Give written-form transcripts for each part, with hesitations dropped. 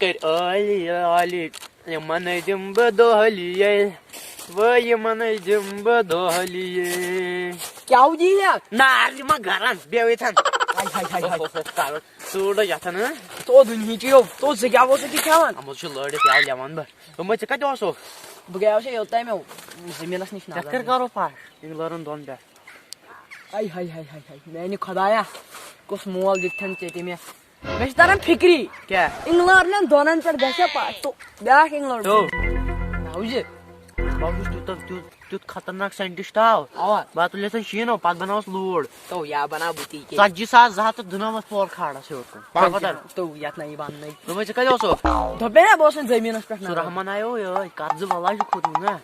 कर आली यमन दिम बदोहलिए वो यमन दिम बदोहलिए क्या हो जी यार नारी मा घरान बेवेथन हाय सूड याथन तो दुनिया चियो तो क्या वो से दिखावन हम छ लड़े क्या लेवन ब तो मैं कत ओसो बगैर से होता है मैं जमीनस निश ना चक्कर करो पास इंग्लैंड दोन बे हाय मैंने खुदाया कुछ मोल दिखन चेती में मैं तरह फिक्री क्या इंग्लैंड ने दोनन पर गसे पास तो बैक इंग्लैंड तो नाउजे बाबू तू खतरनाक साइंटिस्ट आओ आवा बात लेसन शीनो पत बनावस लूड तो या बना बुती के 20000 दुनमस पोर खाड़ा से होतो पता तो यात नहीं बान नहीं तो मैं कत ओसो तो बेना बोसन जमीनस पर ना रहमान आयो यो कर्ज वाला जो खुद ना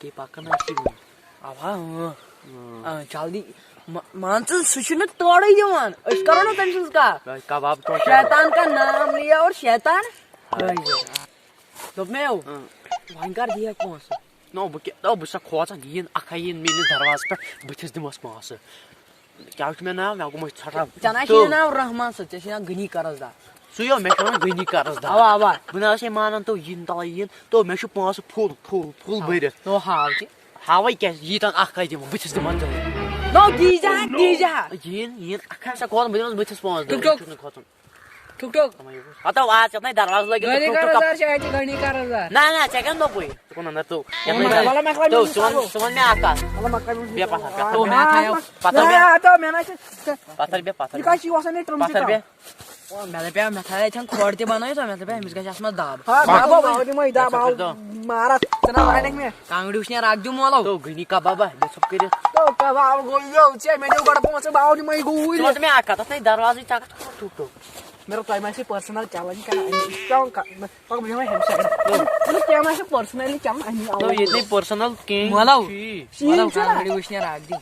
के पकना सी आवा जल्दी मानसन सुचन तोड़ ही जवान इस करो ना टेंशन का कबाब तो शैतान का नाम लिया और शैतान तो मैं वंकर दिया कौन सा नो बस खोचा नीन अखयन मेनिस दरवाज पे बथिस दिमस मास क्या मैं ना मैं गो छटा जना छी ना रहमान सच छी ना गनी करजदा सुयो मैं छन गनी करजदा आवा बना से मानन तो यिन तल यिन तो मैं छु पास फुल भरित नो हाव की हावै क्या यितन अखय दिम बथिस दिमन नो गीजा यिन अखय से कोन बथिस पास ठुक आता आज नै दरवाज लगे गनी करजदा शायद गनी करजदा ना चेकन दो कोई कोन अंदर तो वाला मैं तो सुमन में आकाश वाला मक्का में बे पास तो मैं खायो पातर बे तो मैं ना पातर बे का ची वासने ट्रम पातर बे मैले पे मैं खाए छन खोडते बनायो त मैले पे मिसका चश्मा दाब बाबा बाबा मै दाब मारा तना लाइन में कांगडी उसने राख दु मोलो तो गनी का बाबा बे सब करे तो का बाबा गोयो छे मैले उगड पहुंच बाबा मै गोई तो मैं आका त दरवाजे चाक टूट मेरो टाइम से पर्सनल चैलेंज का स्ट्रांग का पक मुझे मैं हेल्प तो क्या मैं से पर्सनली क्या मैं तो ये नहीं पर्सनल के मोलो कांगडी उसने राख दी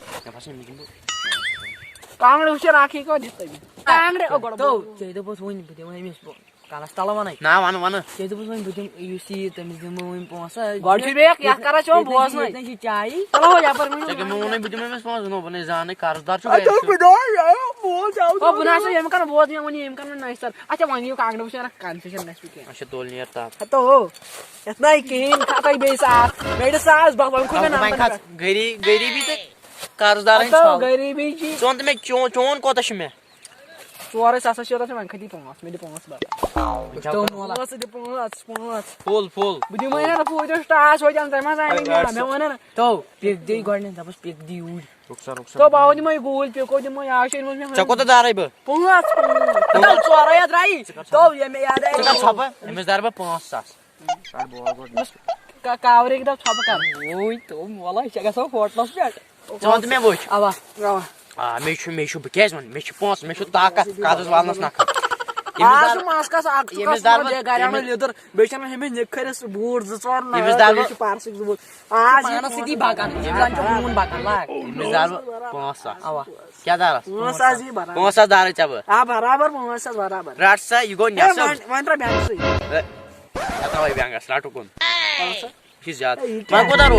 कांगडी उसने राखी को दित्ता कांगडी अगड तो चाहिँ त बस वइन बुते मै मिस काला तला बनाइ ना वन चाहिँ त बस वइन बुते यु सी त मिस म वइन पहुंच गडफी बे या करा छौ बस नै नहीं चाहिए चलो हो जा पर मैं मैं बुते मैं पहुंच नो बने जाने कारदार छु तो बिडोर यार बोल जाओ ओ बुना से एम करन बोल दिया वनी एम करन नाइस सर अच्छा वनी यो कांगडी उसने कन्फ्यूजन नेक्स्ट वीक अच्छा तोल नियर ता तो इतना ही केन खाताई बेसा मेरे सास बाबा को मैं नाम गरीबी तो कर्जदार तो गरीबी जी चोन में चोन कोता छ में चोरे सासा शोरा से खती पोंगस मेरे पोंगस बा तो मोला से दे पोंगस फुल बुझी मैंने ना पूजो स्टार्ट हो जान तमा जाने मैं वने ना तो पिक दे गर्ने तबस पिक दी उड रुक्सा तो बाउनी मै गोल पे को म आशे म चको तो दारै ब पोंगस तो चोरा याद राई तो ये मैं याद है चका छप एमएस दार ब 5000 साड बोल का कावरे एकदम छप कर ओइ तो मोला चका सब फोटोस पे चोन में बुझ आवा मेशु बकेज मन मेशु पोंस मेशु ताकत कादस वालनस ना आज मास का साग यमस दार गाड़ी में लेदर बेचन में हमें नेखरस बूर जचोर ना यमस दार पार्सिक बूर आज माना सिटी बागान जीवन जो मून बागान लाग यमस दार 5000 आवा क्या दार 5000 जी बराबर 5000 दार चब आ बराबर 5000 बराबर राटसा यु गो न्यासा मंत्र बैंक से आता वही बैंक स्टार्ट कोन किस जात मान को दार 4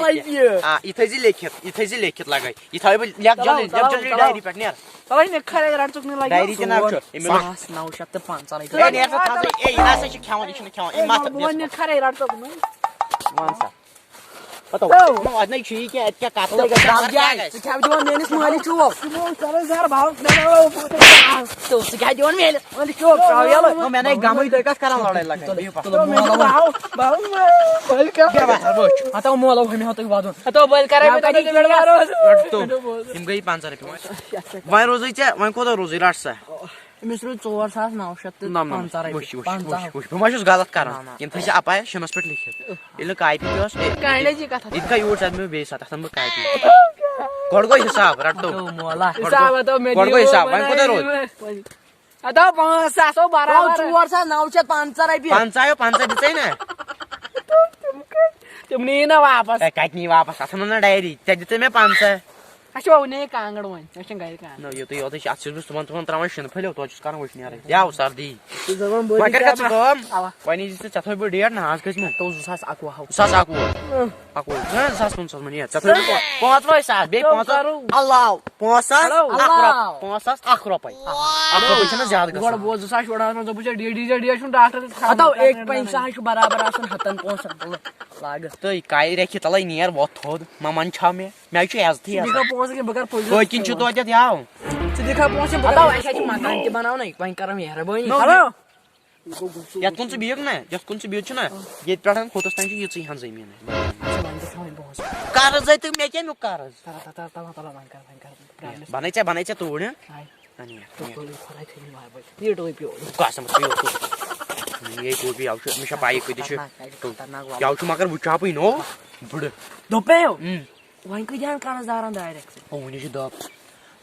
रुपये हां इथे जी लेखित लगाई इथे लेख जल्दी डायरी पे नेर तलाई ने खरे राट चुकने लागि डायरी के नाम छ 975 ए नेर त थाहा ए इना से खावा दिसन खावा ए मात्र ने खरे राट चुकने वानसा पता हो म आज नै छि के क्या काटले के दाब जाय सिखा दिवन मेनिस माली छु करे यार भाव तो सिखा दिवन मेनिस छु यार म मैंने गामै दकास करा लडाई लगा तो भाव बल का आता मोला हामी हतै बादन आता बल करे त बेडवारो तो तिम गई 500 रुपैया वय रोजै छ वय को रोजै राट्छ मिस्र 4975 मशुस गलत करन यम थै अपाय शनस पेट लिखित इले काइपी जोस काइले जी कथा इनका यूर साथ में बेसा था सब काइपी गडगो हिसाब रट्टो मोला हिसाब त मे गडगो हिसाब वय को रोज आता 700 बराबर 4975 रुपैया 500 दिछै न तुमने ना वापस काट नहीं वापस असम ना डायरी त्या दिते मैं 500 अच्छा उन्हें कांगड़ वन नशन गाय का न यो तो यो तो अच्छे तुम त्रावशन फैलो तो जिस कारण वश नहीं आ रही या सर्दी तो जगन बोल वकर का कम वनी जिस चथो बे डेट ना आज कस में तो सास आकु हाउ सास आकु ना सास 500 मनी चथो 500 सास बे 500 अल्लाह 5,000 5,000 रॉपाय 1 रॉपाय छना ज्यादा गोड़ गसन बोझ 2,000 छोड़ा तो बुझे डी छुन डॉक्टर हतो एक पैसा है बराबर आसन हतन 500 लाग तो काय रेखि तलै नियर वो थोद ममन छा मे छ एज थी दिखा 5 के बगर पोज कोई किन छ तो जत याव दिखा 5 हतो ऐसा छ मकान के बनाओ नहीं वहीं करम यार बनी हेलो यत कुन छ बियक ना यत कुन छ बियक छ ना ये पेठन खोतस तान छ ये छ हन जमीन कारज है तो मे के नु कारज तला बनाइ छ तोड अनि ये तो पियो कसम पियो ये को भी आवश्यक मिशा पाई को दिश क्या आवश्यक मगर बुचा पई नो बड दोपेयो वहीं को जान कारज दारन डायरेक्ट ओ नि छ दप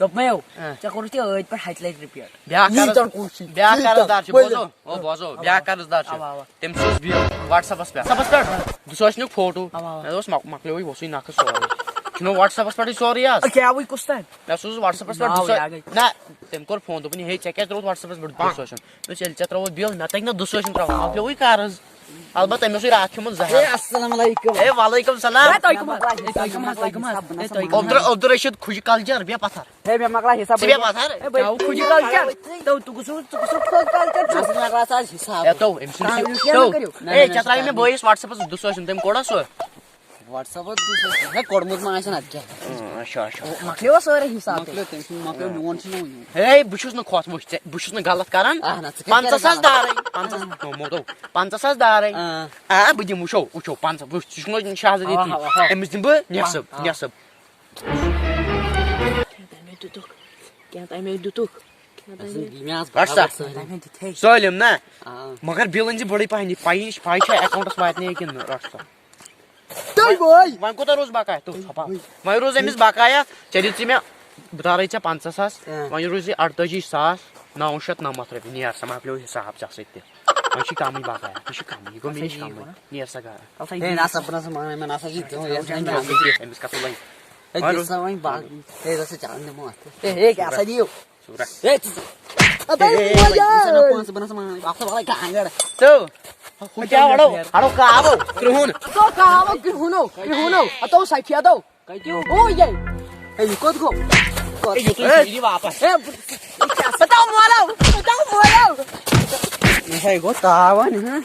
दोपेयो चकोरती ओइट पर हाइलाइट रिपेयर ब्या कारजदार छ बोजो ओ बोजो ब्या कारजदार छ तेम सोस बियो व्हाट्सएप पे दुसोस नु फोटो दोस मकले ओइ बसि नाक सोरे किनो व्हाट्सएप पे सोरी यास क्या वही कुछ था ना सोस व्हाट्सएप पे दुसो ना तेम कोर फोन तो पनि हे चेक करो व्हाट्सएप पे दुसोस तो चल चत्रो बियो ना तक ना दुसोस त्र मकले ओइ कारज अलबत्ता मे सोइ राख्यो मन जहा अस्सलाम वालेकुम ए वालेकुम सलाम वालेकुम अब्दुल रशीद खुशी कल्चर बिया पथर हे मैं मकला हिसाब बिया पथर जाऊ खुजी कल्चर तो तू कुछ कल्चर छ मकला सा हिसाब ए तो ए चत्राई में वॉइस व्हाट्सएप पे दुसो सुनतेम कोडा सो व्हाट्सएप पर दूसरा है कोडमुत में आसन अच्छा अच्छा मकले वो सर हिसाब मकले नुन छ नु हे बुशुस न खोस बुशुस न गलत करन 500 दारै 500 मोदो 500 दारै आ बुदि मुशो उचो 500 बुशुस न शाहजदी थी एमिस दिन ब नेसब क्या टाइम में दुतुक सलिम ना मगर बिलन जी बड़ी पानी पाई छ अकाउंटस वातने किन rust Dai boy. Wan ko roz bakaya tu apa. Mai roz emis bakaya cheli me darai cha 500 mai rozi 800 900 namat revi niar sama pleu hisab chaksetti. Mai shi kamai bakaya shi kamai go me shi kamai niar saga. Eh nasa pernah sama मैं nasa जीत हूं यार emis katulai. Eh sama bag eh रसे चालने मो eh क्या ऐसा दियो Sura. अबे यार कौन से बना sama आपसे वाला कहां गया Tu. क्या हड़ो का आवो कृहुन तो का आवो कृहुनो अतो साइकिया दो ओ ये ए को ए यो तो सीधी वापस ए बताओ मोला मैं गो तावन है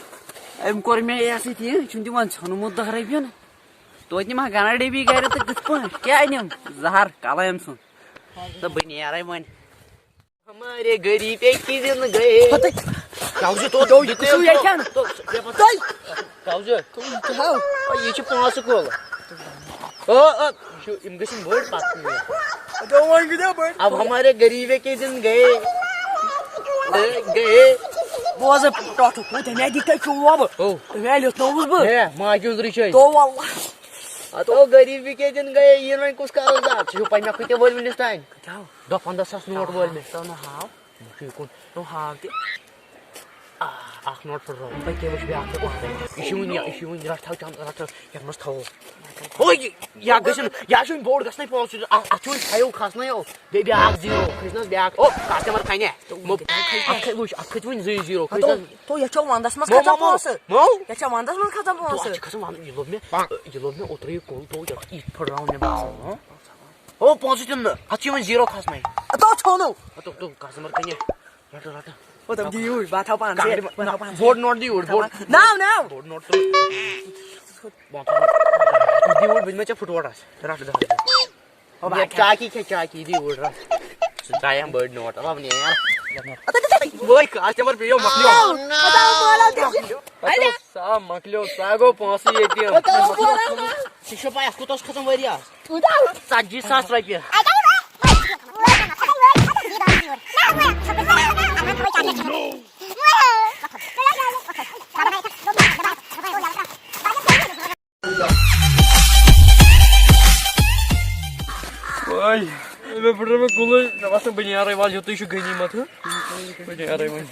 एम कोर में ऐसी थी चुंदी वन छनु मुद्दा खराई पियो न तो इतनी मा गाना डेबी गएर त किसको क्या आइनम जहर काला एम सुन तो बनी यार मन हमारे गरीब एक की दिन गए काउजे तो ये कुछ ये क्या तो काउजे हां ये छ 5 को ओ शो इमगेशन वर्ड बात नहीं तो वन गया बट अब हमारे गरीब के दिन गए वो से टॉट को ते मैं दिख क्यों अब ओ मैं लो तो बस है मां क्यों उधर छै तो वाला तो गरीब के दिन गए ये नहीं कुछ कर जा छु पाइना कुते बोल मिनिस्टाइन जाओ 15 नोट बोल में तो ना हां मुझे कौन तो हां ach not for wrong by ke was back to issue rat thau cham rat ya must thau oi ya gesen ya shun board gasnai pos achun thayo khasnai o de back 0 christmas back oh customer khaine mo akhwin 0 christmas तो या चौ वांदास मस खतम POS mo या चौ वांदास मस खतम POS तो खसम वान you love me otri ko to ya eat for round ne ba oh positive achun 0 khasnai तो छोनो to customer khaine rat वो तब दी हुई बात हाउ पान से बोर्ड नोट दी बोर्ड नाउ बोर्ड नोट तो दी बोर्ड बिन में फुटवाड़ा रट दा अब चाकी दी बोर्ड सुताय हम बोर्ड नोट अब नहीं यार वही कस्टमर पे यो मकलियो बताओ बोला अरे सा मकलियो सागो पहुंची एटीएम शिशो पाया को तो खत्म वरिया बताओ 700 रुपया Ой, я прямо кулой, на вас там бы не орывал, я то еще гони мату. Не орывай.